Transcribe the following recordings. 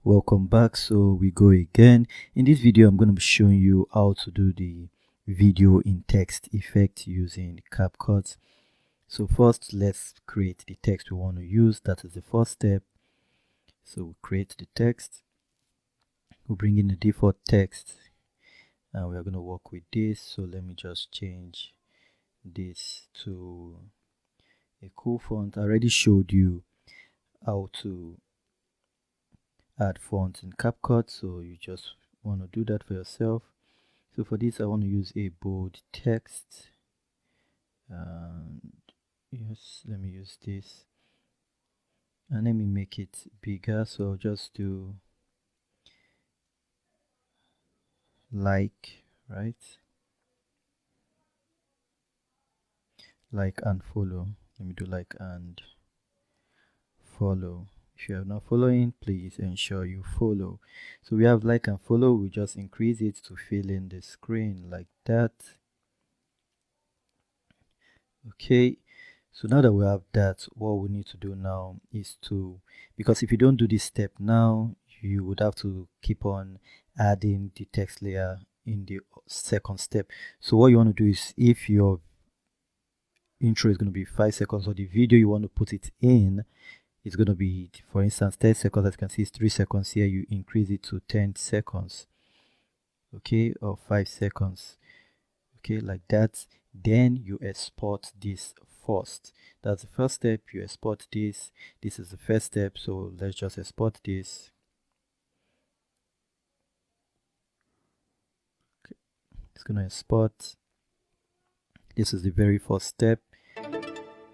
Welcome back. So we go again. In this video I'm going to be showing you how to do the video in text effect using Capcut. So first let's create the text we want to use. That is the first step. So we'll create the text, we'll bring in the default text, and we are going to work with this. So let me just change this to a cool font. I already showed you how to add fonts in Capcut, so you just want to do that for yourself. So for this I want to use a bold text, and yes, let me use this, and let me make it bigger. So I'll just do like, right, like and follow. Let me do like and follow. If you are not following, please ensure you follow. So we have like and follow. We just increase it to fill in the screen like that. Okay, so now that we have that, what we need to do now is to, because if you don't do this step now, you would have to keep on adding the text layer in the second step. So what you want to do is, if your intro is going to be 5 seconds, or the video you want to put it in is going to be, for instance, 10 seconds, as you can see it's 3 seconds here, you increase it to 10 seconds, okay, or 5 seconds, okay, like that. Then you export this first. That's the first step. You export this. This is the first step, so let's just export this. Okay. It's gonna export. This is the very first step.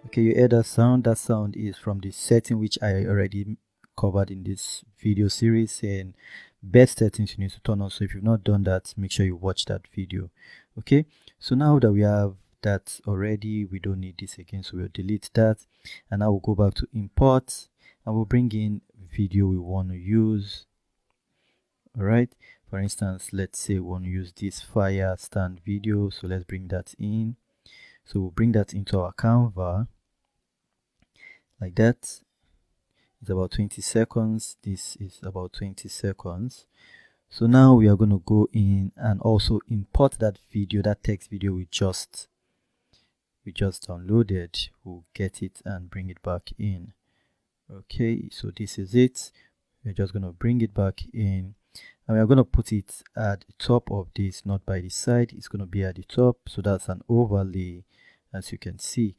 Okay, you hear that sound. That sound is from the setting which I already covered in this video series, and best settings you need to turn on. So if you've not done that, make sure you watch that video. Okay, so now that we have that already, we don't need this again, so we'll delete that, and now we'll go back to import, and we'll bring in video we want to use. All right, for instance, let's say we want to use this fire stand video, so let's bring that in. So we'll bring that into our Canva like that. It's about 20 seconds. This is about 20 seconds. So now we are going to go in and also import that video, that text video we just downloaded. We'll get it and bring it back in. Okay, so this is it. We're just going to bring it back in, and we're going to put it at the top of this, not by the side. It's going to be at the top, so that's an overlay, as you can see.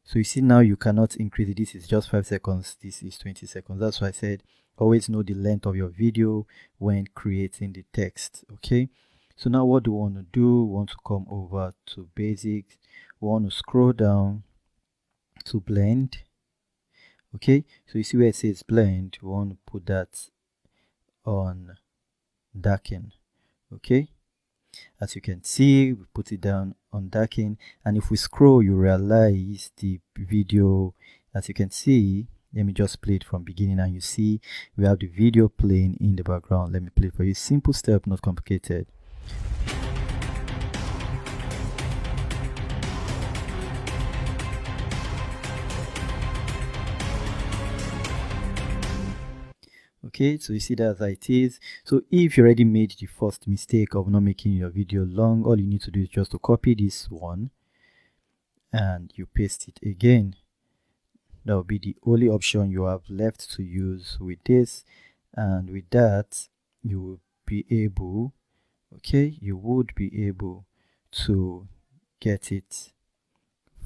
So you see now you cannot increase it. This is just 5 seconds, this is 20 seconds. That's why I said always know the length of your video when creating the text. Okay, so now what do we want to do? We want to come over to basics. We want to scroll down to blend. Okay, so you see where it says blend, we want to put that on darken. Okay, as you can see, we put it down on darken, and if we scroll, you realize the video, as you can see, let me just play it from beginning, and you see we have the video playing in the background. Let me play it for you. Simple step, not complicated. Okay, so you see that's how it is. So if you already made the first mistake of not making your video long, all you need to do is just to copy this one and you paste it again. That will be the only option you have left to use with this, and with that you will be able, okay, you would be able to get it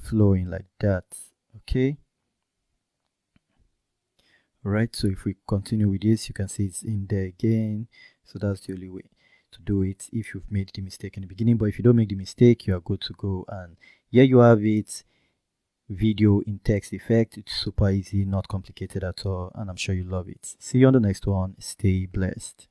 flowing like that. Okay, right, so if we continue with this, you can see it's in there again. So that's the only way to do it if you've made the mistake in the beginning. But if you don't make the mistake, you are good to go. And here you have it, video in text effect. It's super easy, not complicated at all, and I'm sure you love it. See you on the next one. Stay blessed.